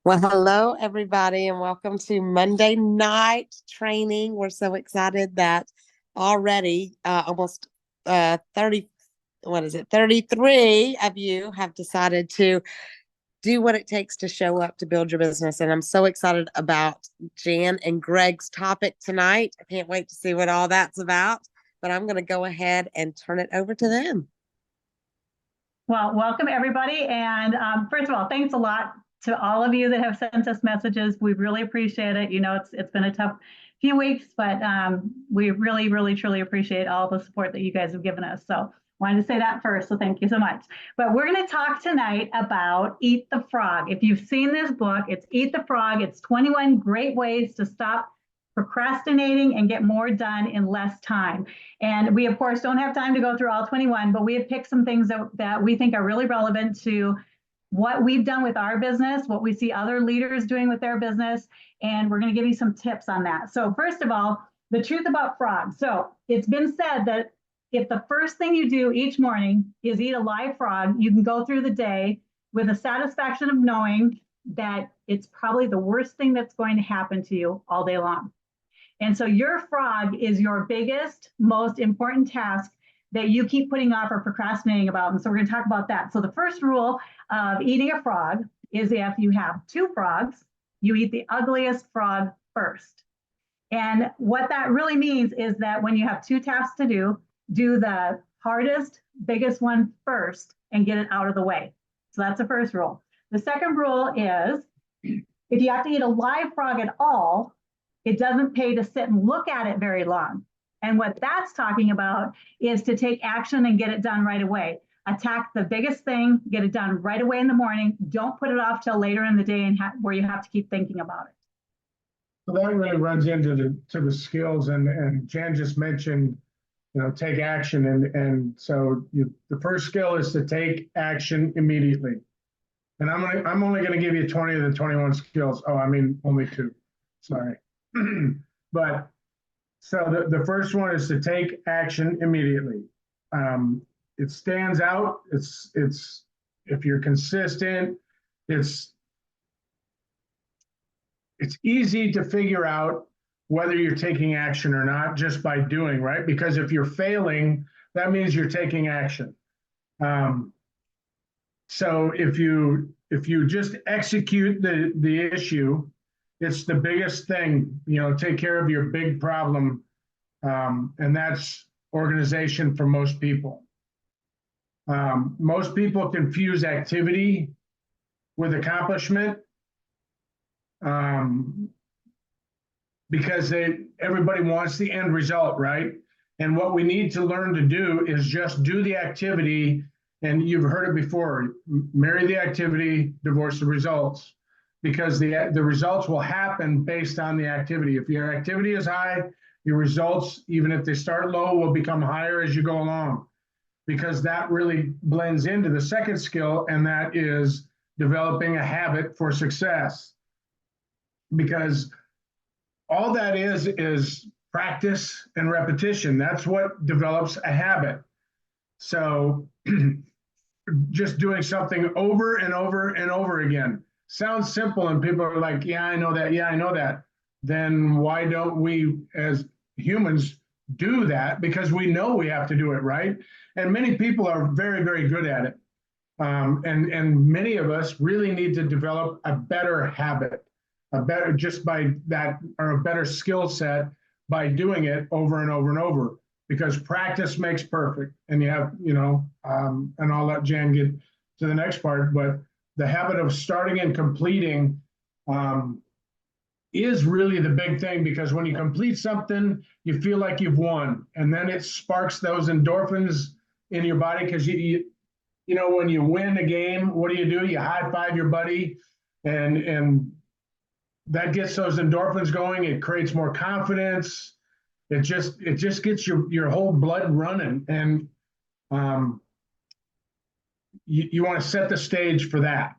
Well, hello, everybody, and welcome to Monday night training. We're so excited that already almost 30, what is it, 33 of you have decided to do what it takes to show up to build your business. And I'm so excited about Jan and Greg's topic tonight. I can't wait to see what all that's about, but I'm going to go ahead and turn it over to them. Well, welcome everybody. And first of all, thanks a lot to all of you that have sent us messages. We really appreciate it. You know, it's been a tough few weeks, but we really, really, truly appreciate all the support that you guys have given us. So wanted to say that first. So thank you so much. But we're going to talk tonight about Eat the Frog. If you've seen this book, it's Eat the Frog. It's 21 great ways to stop procrastinating and get more done in less time. And we, of course, don't have time to go through all 21, but we have picked some things that we think are really relevant to what we've done with our business, what we see other leaders doing with their business, and we're going to give you some tips on that. So first of all, the truth about frogs. So it's been said that if the first thing you do each morning is eat a live frog, you can go through the day with the satisfaction of knowing that it's probably the worst thing that's going to happen to you all day long. And so your frog is your biggest, most important task that you keep putting off or procrastinating about. And so we're going to talk about that. So the first rule of eating a frog is if you have two frogs, you eat the ugliest frog first. And what that really means is that when you have two tasks to do the hardest, biggest one first and get it out of the way. So that's the first rule. The second rule is if you have to eat a live frog at all, it doesn't pay to sit and look at it very long. And what that's talking about is to take action and get it done right away. Attack the biggest thing, get it done right away in the morning. Don't put it off till later in the day and where you have to keep thinking about it. So that really runs into the skills, and Jan just mentioned, take action, and so the first skill is to take action immediately. And I'm only going to give you 20 of the 21 skills. Oh, I mean only 2. Sorry. But so the first one is to take action immediately. It stands out. It's if you're consistent, it's easy to figure out whether you're taking action or not just by doing, right? Because if you're failing, that means you're taking action. So if you just execute the issue, it's the biggest thing, take care of your big problem. And that's organization for most people. Most people confuse activity with accomplishment because everybody wants the end result, right? And what we need to learn to do is just do the activity. And you've heard it before, marry the activity, divorce the results. Because the results will happen based on the activity. If your activity is high, your results, even if they start low, will become higher as you go along. Because that really blends into the second skill, and that is developing a habit for success. Because all that is practice and repetition. That's what develops a habit. So just doing something over and over and over again. Sounds simple, and people are like, yeah, I know that. Yeah, I know that. Then why don't we, as humans, do that? Because we know we have to do it, right? And many people are very, very good at it. And many of us really need to develop a better habit, just by that, or a better skill set by doing it over and over and over. Because practice makes perfect. And you have, and I'll let Jan get to the next part, but the habit of starting and completing is really the big thing, because when you complete something, you feel like you've won, and then it sparks those endorphins in your body. Because when you win a game, what do? You high five your buddy, and that gets those endorphins going. It creates more confidence. It just gets your whole blood running, and you want to set the stage for that.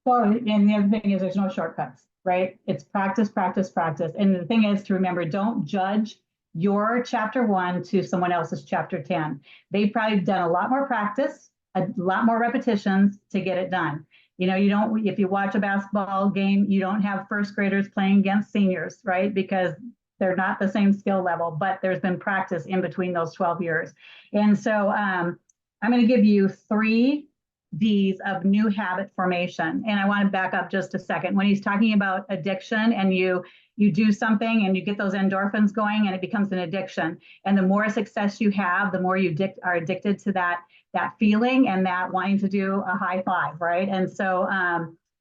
Well, and the other thing is there's no shortcuts, right? It's practice, practice, practice. And the thing is to remember, don't judge your chapter 1 to someone else's chapter 10. They've probably done a lot more practice, a lot more repetitions to get it done. You know, you don't, if you watch a basketball game, you don't have first graders playing against seniors, right? Because they're not the same skill level, but there's been practice in between those 12 years. And so I'm going to give you 3 D's of new habit formation. And I want to back up just a second. When he's talking about addiction and you do something and you get those endorphins going and it becomes an addiction. And the more success you have, the more you are addicted to that feeling and that wanting to do a high five, right? And so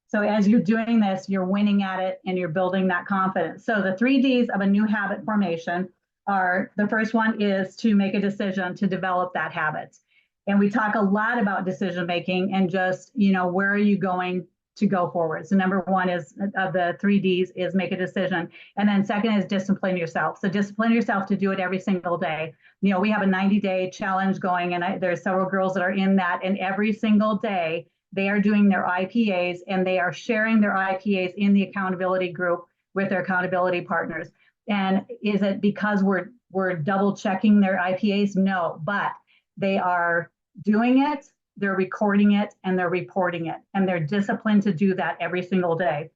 so as you're doing this, you're winning at it and you're building that confidence. So the 3 D's of a new habit formation are, the first one is to make a decision to develop that habit. And we talk a lot about decision making and just, you know, where are you going to go forward? So number 1 is of the 3 D's is make a decision. And then second is discipline yourself. So discipline yourself to do it every single day. You know, we have a 90-day challenge going and there's several girls that are in that, and every single day they are doing their IPAs and they are sharing their IPAs in the accountability group with their accountability partners. And is it because we're double checking their IPAs? No, but they are doing it, they're recording it, and they're reporting it. And they're disciplined to do that every single day.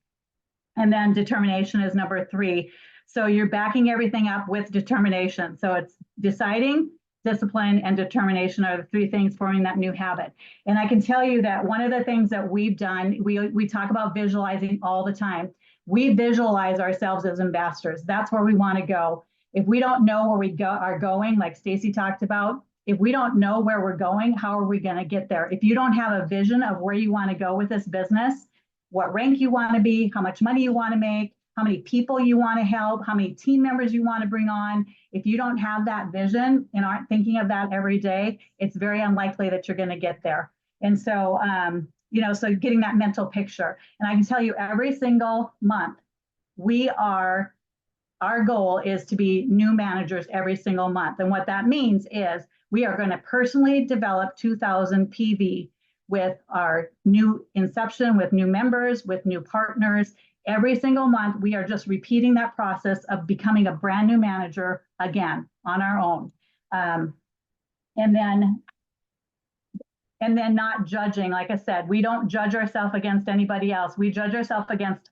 And then determination is number 3. So you're backing everything up with determination. So it's deciding, discipline, and determination are the 3 things forming that new habit. And I can tell you that one of the things that we've done, we talk about visualizing all the time. We visualize ourselves as ambassadors. That's where we want to go. If we don't know where we are going, like Stacy talked about, if we don't know where we're going, how are we going to get there? If you don't have a vision of where you want to go with this business, what rank you want to be, how much money you want to make, how many people you want to help, how many team members you want to bring on, if you don't have that vision and aren't thinking of that every day, it's very unlikely that you're going to get there. And so, you know, so getting that mental picture. And I can tell you every single month, our goal is to be new managers every single month. And what that means is we are going to personally develop 2,000 PV with our new inception, with new members, with new partners. Every single month, we are just repeating that process of becoming a brand new manager again on our own. And then not judging. Like I said, we don't judge ourselves against anybody else. We judge ourselves against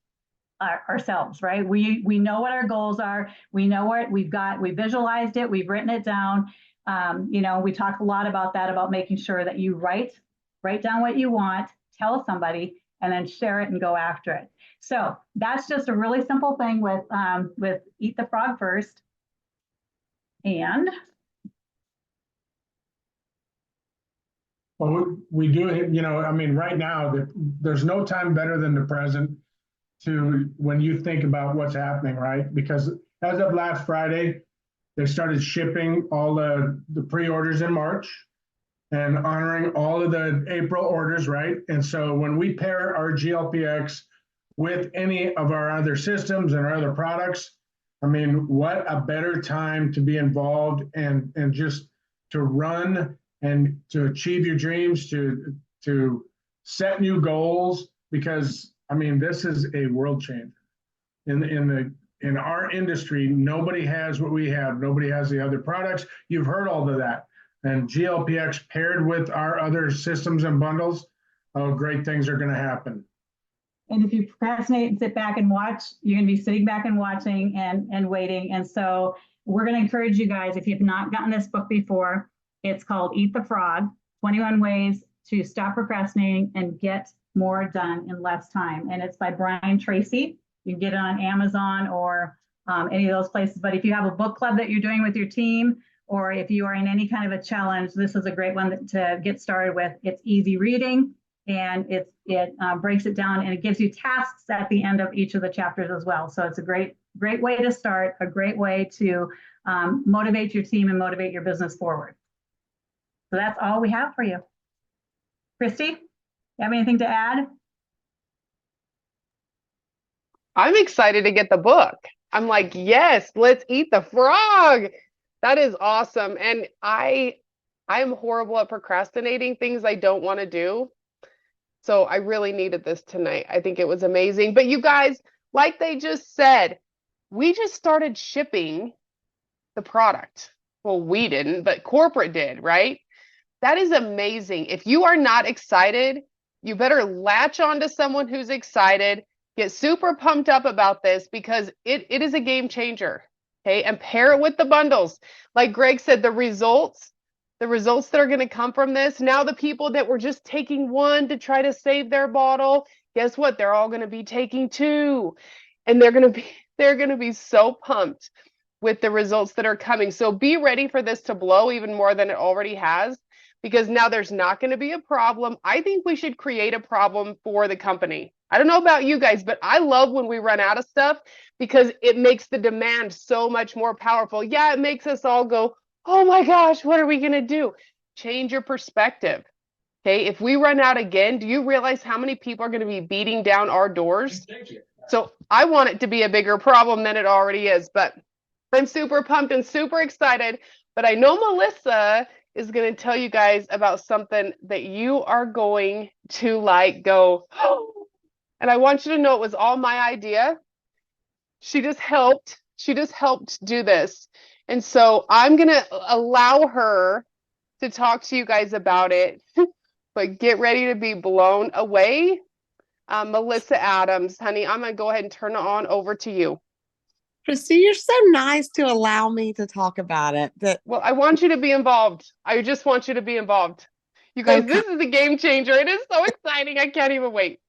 ourselves, right? We know what our goals are. We know what we visualized it. We've written it down. You know, we talk a lot about that, about making sure that you write down what you want, tell somebody, and then share it and go after it. So that's just a really simple thing with Eat the Frog First. And well, we do, you know, I mean, right now, there's no time better than the present to when you think about what's happening, right? Because as of last Friday, they started shipping all the pre-orders in March and honoring all of the April orders, right? And so when we pair our GLPX with any of our other systems and our other products, I mean, what a better time to be involved and just to run and to achieve your dreams, to set new goals, because I mean, this is a world changer. In our industry, nobody has what we have. Nobody has the other products. You've heard all of that. And GLPX paired with our other systems and bundles, oh, great things are going to happen. And if you procrastinate and sit back and watch, you're going to be sitting back and watching and waiting. And so we're going to encourage you guys, if you've not gotten this book before, it's called Eat the Frog, 21 Ways to Stop Procrastinating and Get More Done in Less Time. And it's by Brian Tracy. You can get it on Amazon or any of those places. But if you have a book club that you're doing with your team, or if you are in any kind of a challenge, this is a great one to get started with. It's easy reading, and it breaks it down, and it gives you tasks at the end of each of the chapters as well. So it's a great way to start, a great way to motivate your team and motivate your business forward. So that's all we have for you. Christy, you have anything to add? I'm excited to get the book. I'm like, yes, let's eat the frog. That is awesome. And I'm horrible at procrastinating things I don't want to do. So I really needed this tonight. I think it was amazing. But you guys, like they just said, we just started shipping the product. Well, we didn't, but corporate did, right? That is amazing. If you are not excited, You better latch on to someone who's excited, get super pumped up about this because it is a game changer. Okay. And pair it with the bundles. Like Greg said, the results that are going to come from this. Now, the people that were just taking one to try to save their bottle, guess what? They're all going to be taking two, and they're going to be so pumped with the results that are coming. So be ready for this to blow even more than it already has, because now there's not going to be a problem. I think we should create a problem for the company. I don't know about you guys, but I love when we run out of stuff because it makes the demand so much more powerful. Yeah, it makes us all go, oh my gosh, what are we going to do? Change your perspective. Okay, if we run out again, do you realize how many people are going to be beating down our doors? So I want it to be a bigger problem than it already is, but I'm super pumped and super excited. But I know Melissa is going to tell you guys about something that you are going to like go, oh, and I want you to know it was all my idea. She just helped do this. And so I'm going to allow her to talk to you guys about it, but get ready to be blown away. Melissa Adams, honey, I'm going to go ahead and turn it on over to you. Christy, you're so nice to allow me to talk about it. Well, I want you to be involved. I just want you to be involved. You guys, Okay. This is a game changer. It is so exciting. I can't even wait.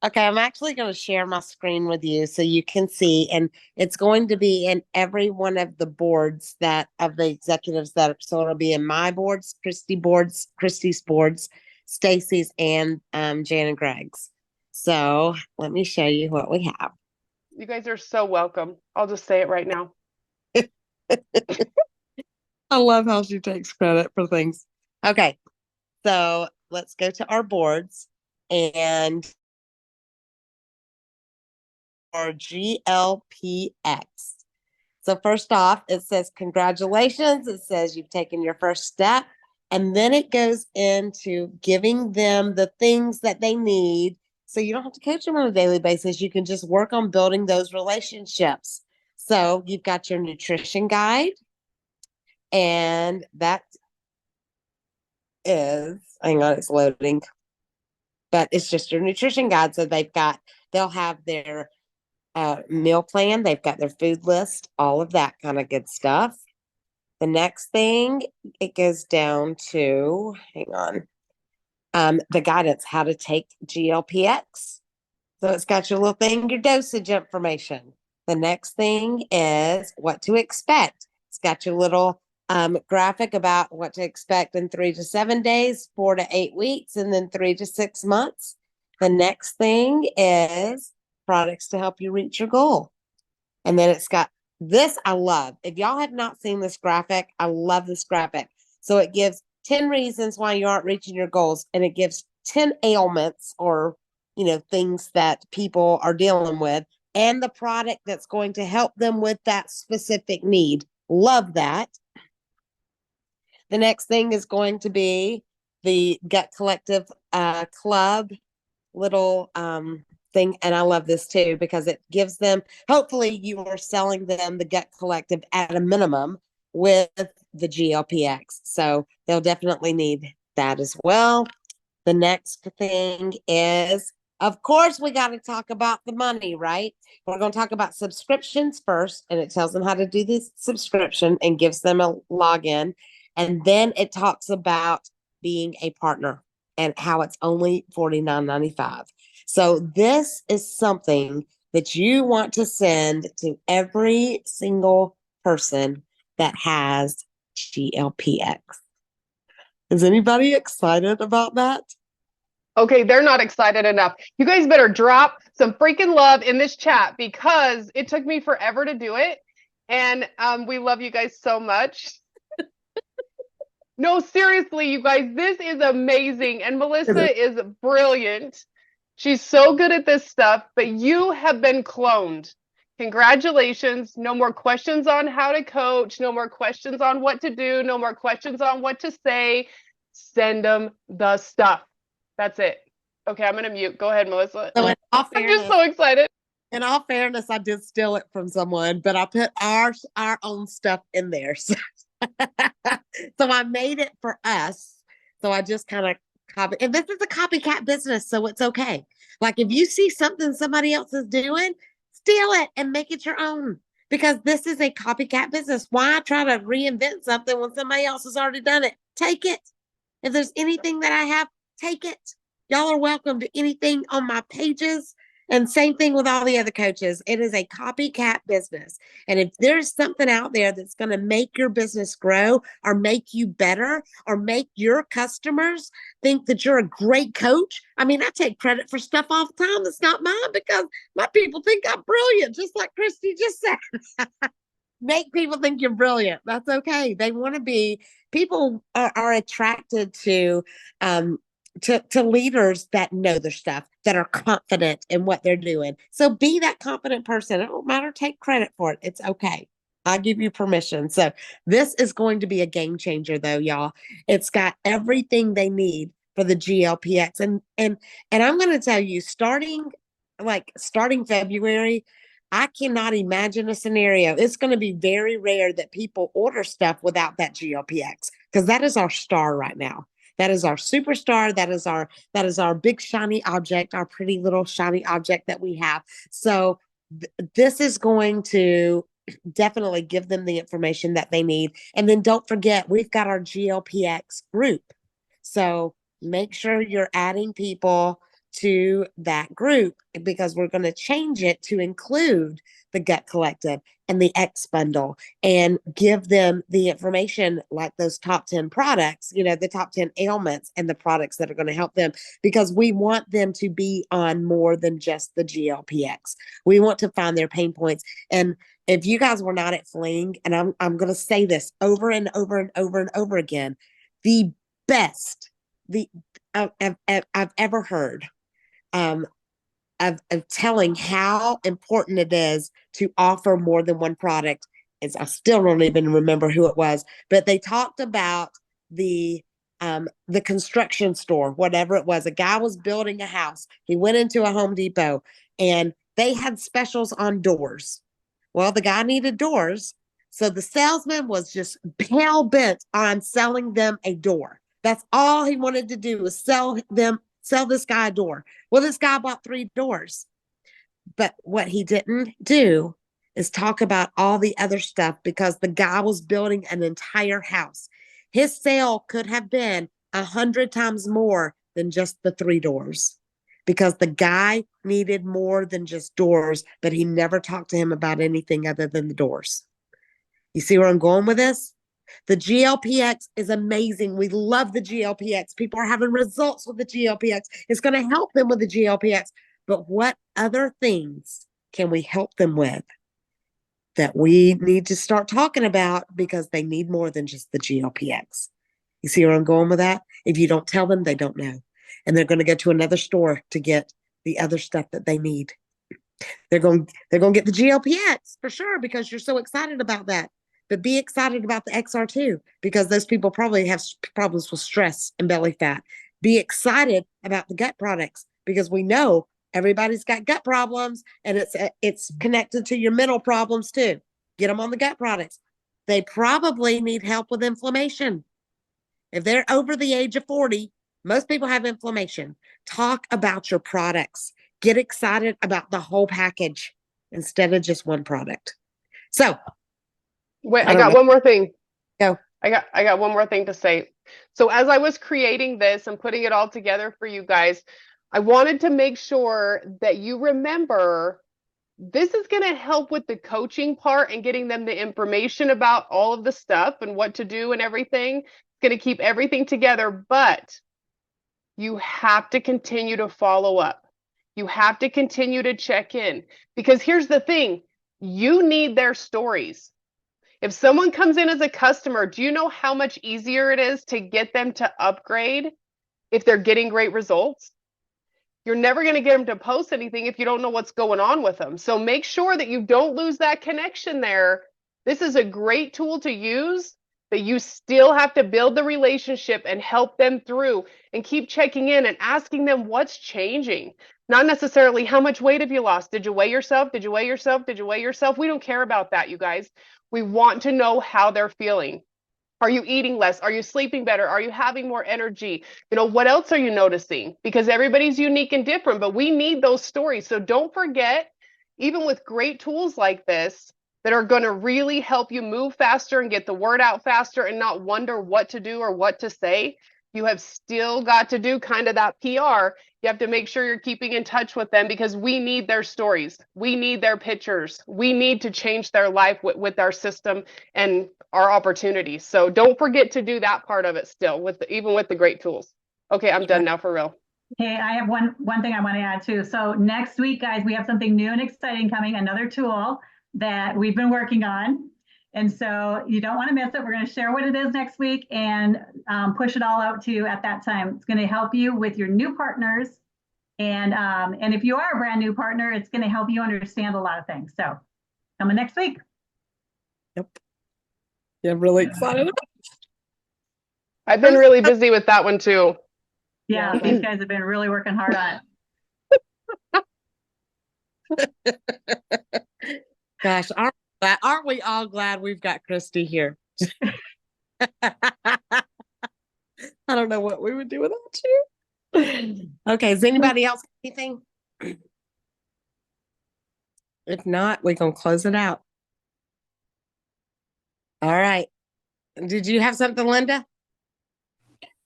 Okay, I'm actually going to share my screen with you so you can see, and it's going to be in every one of the boards that of the executives so it'll be in my boards, Christy's boards, Stacy's, and Jan and Greg's. So let me show you what we have. You guys are so welcome. I'll just say it right now. I love how she takes credit for things. Okay, so let's go to our boards and our GLPX. So first off, it says congratulations. It says you've taken your first step. And then it goes into giving them the things that they need. So you don't have to coach them on a daily basis. You can just work on building those relationships. So you've got your nutrition guide. And that is, hang on, it's loading. But it's just your nutrition guide. So they'll have their meal plan. They've got their food list, all of that kind of good stuff. The next thing, it goes down to, hang on, the guidance, how to take GLPX. So it's got your little thing, your dosage information. The next thing is what to expect. It's got your little graphic about what to expect in 3 to 7 days, 4 to 8 weeks, and then 3 to 6 months. The next thing is products to help you reach your goal. And then it's got this I love. If y'all have not seen this graphic, I love this graphic. So it gives 10 reasons why you aren't reaching your goals, and it gives 10 ailments or, things that people are dealing with, and the product that's going to help them with that specific need. Love that. The next thing is going to be the Gut Collective Club little thing, and I love this too because it gives them, hopefully you are selling them the Gut Collective at a minimum with the GLPX, so they'll definitely need that as well. The next thing is, of course, we got to talk about the money, right? We're going to talk about subscriptions first, and it tells them how to do this subscription and gives them a login, and then it talks about being a partner and how it's only $49.95. So this is something that you want to send to every single person that has GLPX. Is anybody excited about that? Okay, they're not excited enough. You guys better drop some freaking love in this chat because it took me forever to do it. And we love you guys so much. No, seriously, you guys, this is amazing. And Melissa is brilliant. She's so good at this stuff, but you have been cloned. Congratulations. No more questions on how to coach. No more questions on what to do. No more questions on what to say. Send them the stuff. That's it. Okay, I'm going to mute. Go ahead, Melissa. So I'm just so excited. In all fairness, I did steal it from someone, but I put our own stuff in there. So I made it for us. So I just kind of Copy. And this is a copycat business, so it's okay. Like if you see something somebody else is doing, steal it and make it your own. Because this is a copycat business. Why try to reinvent something when somebody else has already done it? Take it. If there's anything that I have, take it. Y'all are welcome to anything on my pages. And same thing with all the other coaches. It is a copycat business. And if there's something out there that's going to make your business grow or make you better or make your customers think that you're a great coach, I mean, I take credit for stuff all the time that's not mine because my people think I'm brilliant, just like Christy just said. Make people think you're brilliant. That's okay. They want to be, people are attracted to leaders that know their stuff, that are confident in what they're doing. So be that confident person. It don't matter. Take credit for it. It's okay. I give you permission. So this is going to be a game changer though, y'all. It's got everything they need for the GLPX. And I'm going to tell you, starting February, I cannot imagine a scenario. It's going to be very rare that people order stuff without that GLPX because that is our star right now. That is our superstar. That is our big shiny object, our pretty little shiny object that we have. So this is going to definitely give them the information that they need. And then don't forget, we've got our GLPX group. So make sure you're adding people to that group because we're going to change it to include the Gut Collective and the X bundle and give them the information like those top 10 products, the top 10 ailments and the products that are going to help them because we want them to be on more than just the GLPX. We want to find their pain points. And if you guys were not at Fling, and I'm going to say this over and over and over and over again, the best I've ever heard of telling how important it is to offer more than one product is I still don't even remember who it was, but they talked about the construction store, whatever it was. A guy was building a house. He went into a Home Depot and they had specials on doors. Well, the guy needed doors. So the salesman was just hell bent on selling them a door. That's all he wanted to do was sell this guy a door. Well, this guy bought 3 doors. But what he didn't do is talk about all the other stuff because the guy was building an entire house. His sale could have been 100 times more than just the 3 doors because the guy needed more than just doors, but he never talked to him about anything other than the doors. You see where I'm going with this? The GLPX is amazing. We love the GLPX. People are having results with the GLPX. It's going to help them with the GLPX. But what other things can we help them with that we need to start talking about because they need more than just the GLPX? You see where I'm going with that? If you don't tell them, they don't know. And they're going to go to another store to get the other stuff that they need. They're going to get the GLPX for sure because you're so excited about that. But be excited about the XR2 because those people probably have problems with stress and belly fat. Be excited about the gut products because we know everybody's got gut problems and it's connected to your mental problems too. Get them on the gut products. They probably need help with inflammation. If they're over the age of 40, most people have inflammation. Talk about your products. Get excited about the whole package instead of just one product. So, wait, I got one more thing. Go. I got one more thing to say. So as I was creating this and putting it all together for you guys, I wanted to make sure that you remember this is going to help with the coaching part and getting them the information about all of the stuff and what to do and everything. It's going to keep everything together, but you have to continue to follow up. You have to continue to check in because here's the thing. You need their stories. If someone comes in as a customer, do you know how much easier it is to get them to upgrade if they're getting great results? You're never going to get them to post anything if you don't know what's going on with them. So make sure that you don't lose that connection there. This is a great tool to use, but you still have to build the relationship and help them through and keep checking in and asking them what's changing. Not necessarily how much weight have you lost? Did you weigh yourself? Did you weigh yourself? Did you weigh yourself? We don't care about that, you guys. We want to know how they're feeling. Are you eating less? Are you sleeping better? Are you having more energy? You know, what else are you noticing? Because everybody's unique and different, but we need those stories. So don't forget, even with great tools like this that are going to really help you move faster and get the word out faster and not wonder what to do or what to say, you have still got to do kind of that PR. You have to make sure you're keeping in touch with them because we need their stories. We need their pictures. We need to change their life with our system and our opportunities. So don't forget to do that part of it still, even with the great tools. Okay, I'm done now for real. Hey, I have one thing I want to add too. So next week, guys, we have something new and exciting coming, another tool that we've been working on. And so you don't want to miss it. We're going to share what it is next week and push it all out to you at that time. It's going to help you with your new partners. And if you are a brand new partner, it's going to help you understand a lot of things. So coming next week. Yep. Yeah, I'm really excited. I've been really busy with that one too. Yeah, these guys have been really working hard on it. Gosh, aren't we all glad we've got Christy here? I don't know what we would do without you. Okay, does anybody else have anything? If not, we're gonna close it out. All right. Did you have something, Linda?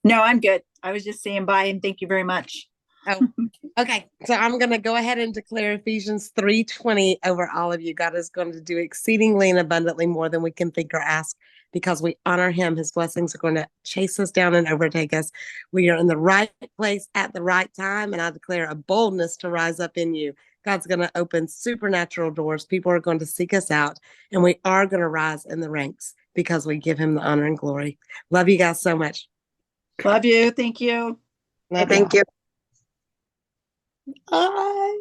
No, I'm good. I was just saying bye and thank you very much. Oh, okay. So I'm going to go ahead and declare Ephesians 3:20 over all of you. God is going to do exceedingly and abundantly more than we can think or ask because we honor him. His blessings are going to chase us down and overtake us. We are in the right place at the right time. And I declare a boldness to rise up in you. God's going to open supernatural doors. People are going to seek us out and we are going to rise in the ranks because we give him the honor and glory. Love you guys so much. Love you. Thank you. Thank you. Bye.